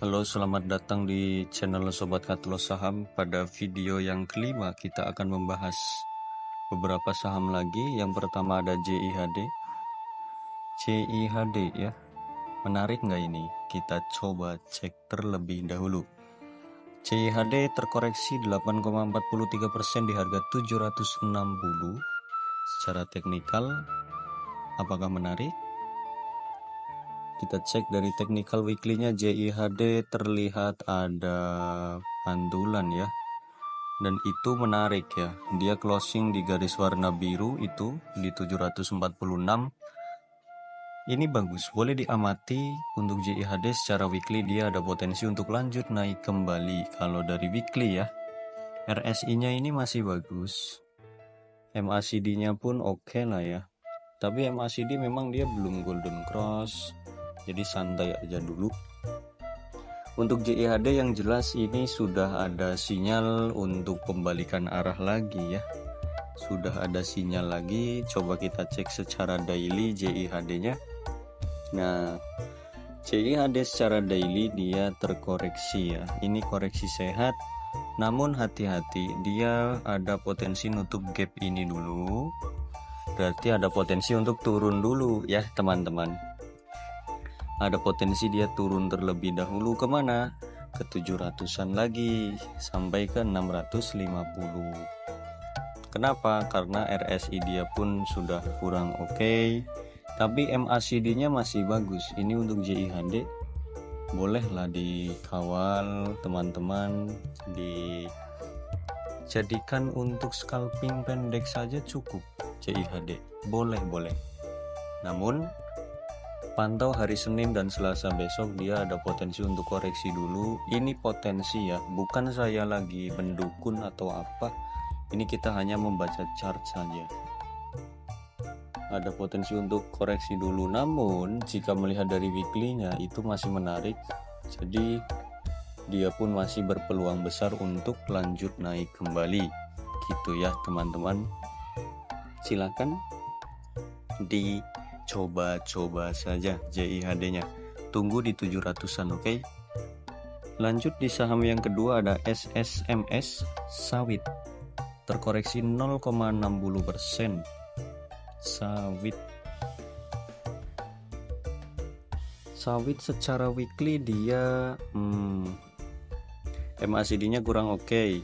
Halo, selamat datang di channel Sobat Katlo Saham. Pada video yang kelima kita akan membahas beberapa saham lagi. Yang pertama ada JIHD. JIHD ya, menarik nggak ini? Kita coba cek terlebih dahulu. JIHD terkoreksi 8,43% di harga 760. Secara teknikal, apakah menarik? Kita cek dari technical weekly-nya. JIHD terlihat ada pantulan ya, dan itu menarik ya. Dia closing di garis warna biru itu di 746. Ini bagus, boleh diamati. Untuk JIHD secara weekly dia ada potensi untuk lanjut naik kembali. Kalau dari weekly ya, RSI-nya ini masih bagus, MACD-nya pun oke lah ya. Tapi MACD memang dia belum golden cross, jadi santai aja dulu. Untuk JIHD yang jelas ini sudah ada sinyal untuk pembalikan arah lagi ya. Sudah ada sinyal lagi. Coba kita cek secara daily JIHD-nya. Nah, JIHD secara daily dia terkoreksi ya. Ini koreksi sehat. Namun hati-hati, dia ada potensi nutup gap ini dulu. Berarti ada potensi untuk turun dulu ya teman-teman. Ada potensi dia turun terlebih dahulu kemana? Ke 700-an lagi sampai ke 650. Kenapa? Karena RSI dia pun sudah kurang oke, tapi MACD-nya masih bagus. Ini untuk JIHD bolehlah dikawal teman-teman, dijadikan untuk scalping pendek saja cukup. JIHD boleh. Namun pantau hari Senin dan Selasa besok, dia ada potensi untuk koreksi dulu. Ini potensi ya, bukan saya lagi mendukun atau apa. Ini kita hanya membaca chart saja. Ada potensi untuk koreksi dulu, namun jika melihat dari weekly-nya itu masih menarik. Jadi dia pun masih berpeluang besar untuk lanjut naik kembali. Gitu ya teman-teman. Silakan dicoba saja JIHD-nya. Tunggu di 700-an, oke? Lanjut di saham yang kedua ada SSMS Sawit. Terkoreksi 0,60%. Sawit secara weekly dia MACD-nya kurang oke.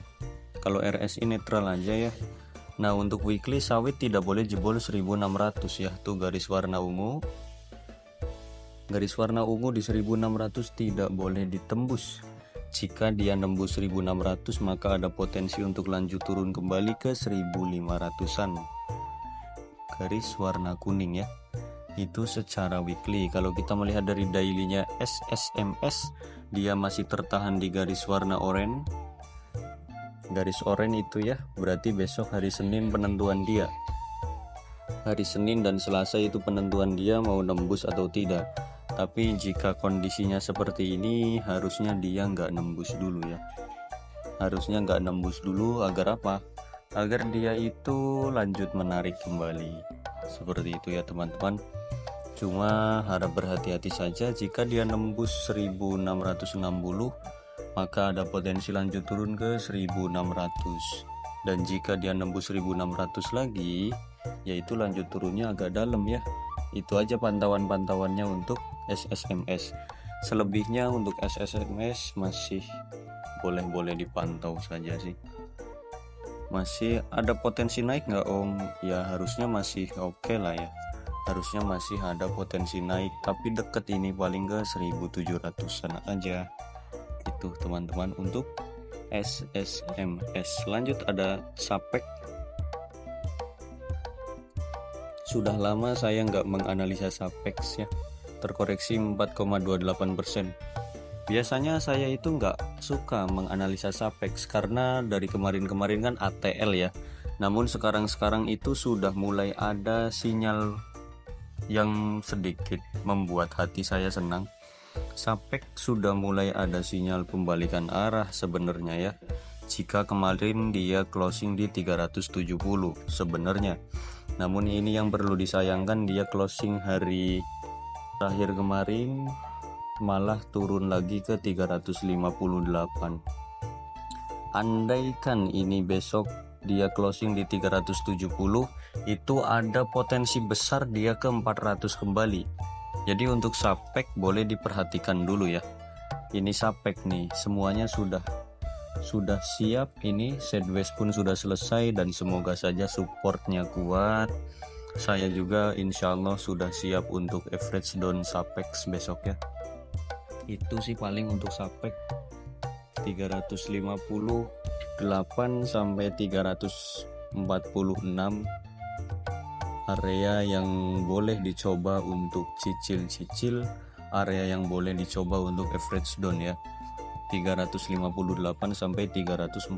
Kalau RSI netral aja ya. Nah, untuk weekly sawit tidak boleh jebol 1600 ya. Tuh garis warna ungu. Garis warna ungu di 1600 tidak boleh ditembus. Jika dia nembus 1600 maka ada potensi untuk lanjut turun kembali ke 1500-an. Garis warna kuning ya. Itu secara weekly. Kalau kita melihat dari daily-nya SSMS, dia masih tertahan di garis warna oranye. Garis oranye itu ya, berarti besok hari Senin penentuan dia. Hari Senin dan Selasa itu penentuan dia mau nembus atau tidak. Tapi jika kondisinya seperti ini, harusnya dia nggak nembus dulu ya. Harusnya nggak nembus dulu agar apa? Agar dia itu lanjut menarik kembali. Seperti itu ya teman-teman. Cuma harap berhati-hati saja, jika dia nembus 1660 maka ada potensi lanjut turun ke 1600, dan jika dia nembus 1600 lagi yaitu lanjut turunnya agak dalam ya. Itu aja pantauannya untuk SSMS. Selebihnya untuk SSMS masih boleh dipantau saja sih. Masih ada potensi naik nggak Om? Ya harusnya masih oke lah ya. Harusnya masih ada potensi naik, tapi deket ini paling ke 1700-an aja. Itu teman-teman untuk SSMS. Lanjut ada Sapek. Sudah lama saya nggak menganalisa Sapex ya. Terkoreksi 4,28%. Biasanya saya itu nggak suka menganalisa Sapex karena dari kemarin kan ATL ya. Namun sekarang itu sudah mulai ada sinyal yang sedikit membuat hati saya senang. Sapek sudah mulai ada sinyal pembalikan arah sebenarnya ya. Jika kemarin dia closing di 370 sebenarnya. Namun ini yang perlu disayangkan, dia closing hari terakhir kemarin malah turun lagi ke 358. Andaikan ini besok dia closing di 370, itu ada potensi besar dia ke 400 kembali. Jadi untuk SAPEK boleh diperhatikan dulu ya. Ini SAPEK nih, semuanya sudah siap. Ini sideways pun sudah selesai dan semoga saja supportnya kuat. Saya juga insya Allah sudah siap untuk average down SAPEX besok ya. Itu sih paling untuk SAPEK 358 sampai 346 area yang boleh dicoba untuk cicil-cicil, area yang boleh dicoba untuk average down ya. 358 sampai 346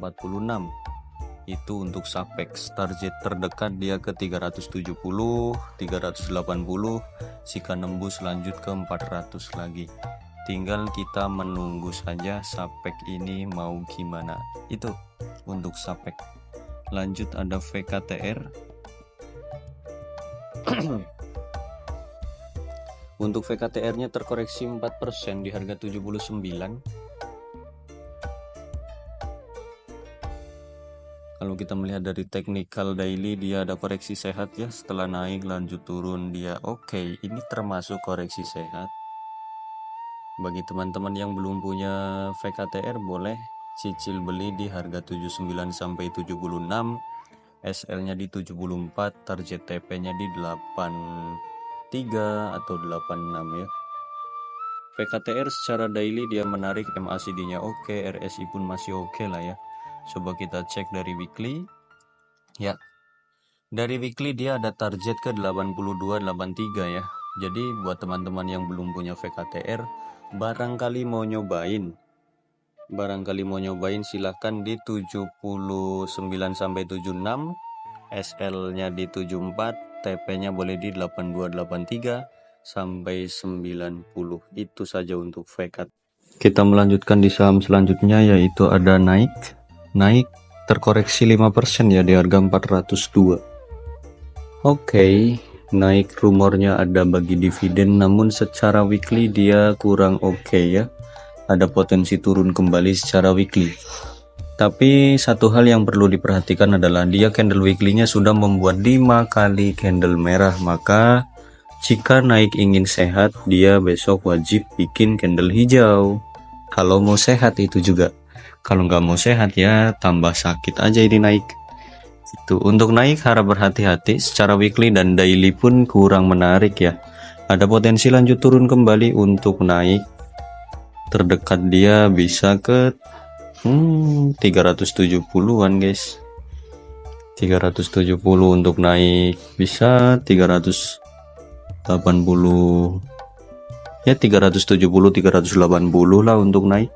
itu untuk SAPEX. Target terdekat dia ke 370, 380. Jika nembus lanjut ke 400 lagi. Tinggal kita menunggu saja SAPEX ini mau gimana. Itu untuk SAPEX. Lanjut ada VKTR. Untuk VKTR-nya terkoreksi 4% di harga 79. Kalau kita melihat dari technical daily, dia ada koreksi sehat ya. Setelah naik lanjut turun dia oke. Ini termasuk koreksi sehat. Bagi teman-teman yang belum punya VKTR boleh cicil beli di harga 79 sampai 76. SL-nya di 74, target TP-nya di 83 atau 86 ya. VKTR secara daily dia menarik, MACD-nya oke, RSI pun masih oke lah ya. Coba kita cek dari weekly. Ya. Dari weekly dia ada target ke 82.83 ya. Jadi buat teman-teman yang belum punya VKTR, barangkali mau nyobain silahkan di 79 sampai 76, SL-nya di 74, TP-nya boleh di 8283 sampai 90. Itu saja untuk VK. Kita melanjutkan di saham selanjutnya, yaitu ada naik terkoreksi 5% ya di harga 402. Oke, naik rumornya ada bagi dividen, namun secara weekly dia kurang oke ya. Ada potensi turun kembali secara weekly. Tapi satu hal yang perlu diperhatikan adalah dia candle weekly-nya sudah membuat 5 kali candle merah. Maka jika naik ingin sehat, dia besok wajib bikin candle hijau. Kalau mau sehat itu juga. Kalau nggak mau sehat ya tambah sakit aja ini naik. Itu untuk naik harap berhati-hati. Secara weekly dan daily pun kurang menarik ya. Ada potensi lanjut turun kembali untuk naik. Terdekat dia bisa ke 370-an guys. 370 untuk naik bisa 380 ya, 370 380 lah untuk naik.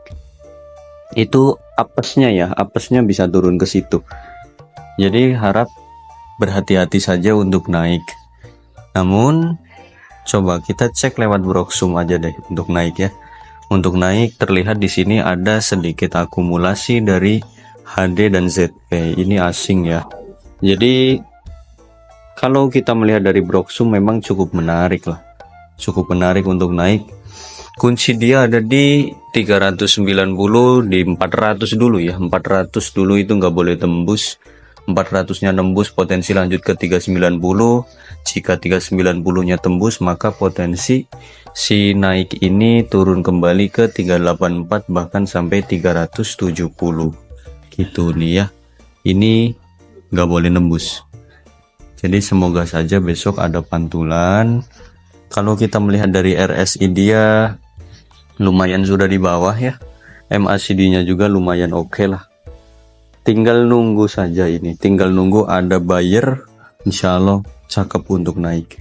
Itu apesnya ya, apesnya bisa turun ke situ. Jadi harap berhati-hati saja untuk naik. Namun coba kita cek lewat Broksum aja deh untuk naik ya. Untuk naik terlihat di sini ada sedikit akumulasi dari HD dan ZP. Ini asing ya. Jadi kalau kita melihat dari Broksum memang cukup menarik lah. Cukup menarik untuk naik. Kunci dia ada di 390, di 400 dulu ya. 400 dulu itu nggak boleh tembus. 400-nya nembus potensi lanjut ke 390. Jika 390-nya tembus maka potensi si naik ini turun kembali ke 384 bahkan sampai 370 gitu nih ya. Ini nggak boleh nembus. Jadi semoga saja besok ada pantulan. Kalau kita melihat dari RSI dia lumayan sudah di bawah ya. MACD-nya juga lumayan oke lah. Tinggal nunggu saja ini. Tinggal nunggu ada buyer. Insya Allah cakep untuk naik.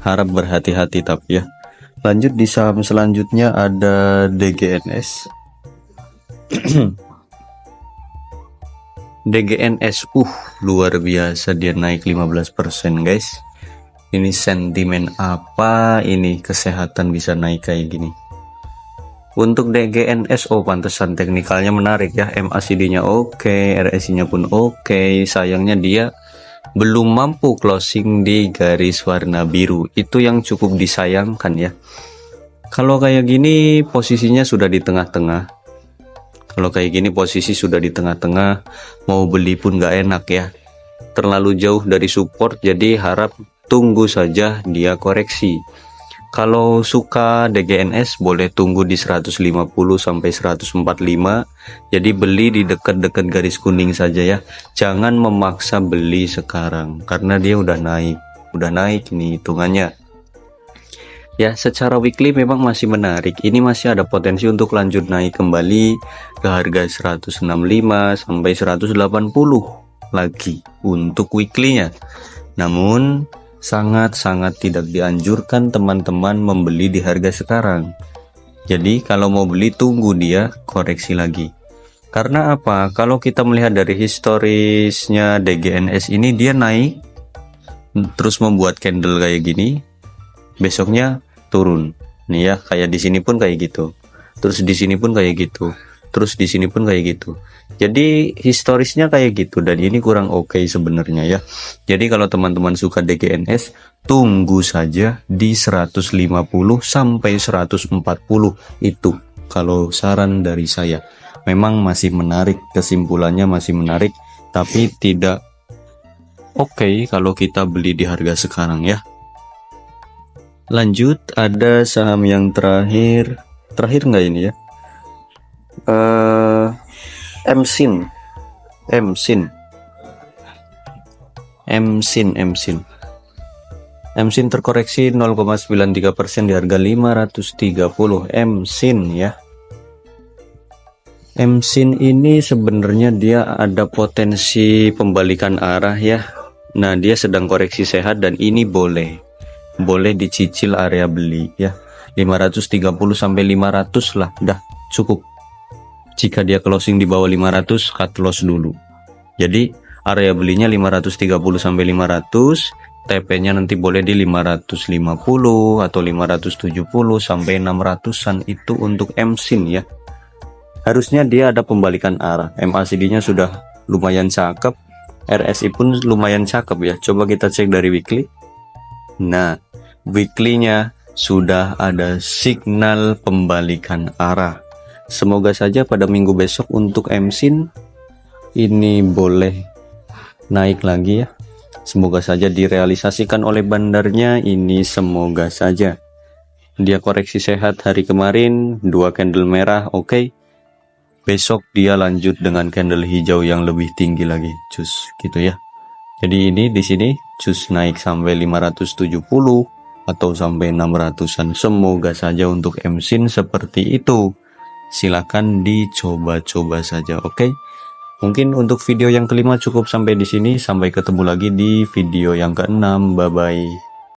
Harap berhati-hati tapi ya. Lanjut di saham selanjutnya ada DGNS. DGNS luar biasa dia naik 15% guys. Ini sentimen apa ini kesehatan bisa naik kayak gini. Untuk DGNS pantesan teknikalnya menarik ya. MACD-nya oke, RSI-nya pun oke. Sayangnya dia belum mampu closing di garis warna biru. Itu yang cukup disayangkan ya. Kalau kayak gini posisinya sudah di tengah-tengah. Kalau kayak gini posisi sudah di tengah-tengah, mau beli pun nggak enak ya. Terlalu jauh dari support, jadi harap tunggu saja dia koreksi. Kalau suka DGNS boleh tunggu di 150 sampai 145. Jadi beli di dekat-dekat garis kuning saja ya. Jangan memaksa beli sekarang karena dia udah naik nih hitungannya. Ya, secara weekly memang masih menarik. Ini masih ada potensi untuk lanjut naik kembali ke harga 165 sampai 180 lagi untuk weekly-nya. Namun sangat-sangat tidak dianjurkan teman-teman membeli di harga sekarang. Jadi kalau mau beli tunggu dia koreksi lagi. Karena apa? Kalau kita melihat dari historisnya DGNS ini, dia naik terus membuat candle kayak gini, besoknya turun. Nih ya, kayak di sini pun kayak gitu. Terus di sini pun kayak gitu. Terus di sini pun kayak gitu. Jadi historisnya kayak gitu dan ini kurang oke sebenarnya ya. Jadi kalau teman-teman suka DGNS, tunggu saja di 150 sampai 140 itu. Kalau saran dari saya, memang masih menarik, kesimpulannya masih menarik, tapi tidak oke kalau kita beli di harga sekarang ya. Lanjut, ada saham yang terakhir nggak ini ya? MSIN terkoreksi 0,93% di harga 530. MSIN ya. MSIN ini sebenarnya dia ada potensi pembalikan arah ya. Nah, dia sedang koreksi sehat dan ini boleh dicicil area beli ya. 530 sampai 500 lah, dah cukup. Jika dia closing di bawah 500, cut loss dulu. Jadi area belinya 530 sampai 500, TP-nya nanti boleh di 550 atau 570 sampai 600-an itu untuk MSIN ya. Harusnya dia ada pembalikan arah. MACD-nya sudah lumayan cakep, RSI pun lumayan cakep ya. Coba kita cek dari weekly. Nah, weekly-nya sudah ada signal pembalikan arah. Semoga saja pada minggu besok untuk MSIN ini boleh naik lagi ya. Semoga saja direalisasikan oleh bandarnya ini, semoga saja. Dia koreksi sehat hari kemarin, 2 candle merah, oke. Besok dia lanjut dengan candle hijau yang lebih tinggi lagi, cus gitu ya. Jadi ini di sini cus naik sampai 570 atau sampai 600-an. Semoga saja untuk MSIN seperti itu. Silakan dicoba-coba saja, oke? Mungkin untuk video yang kelima cukup sampai di sini. Sampai ketemu lagi di video yang keenam. Bye bye.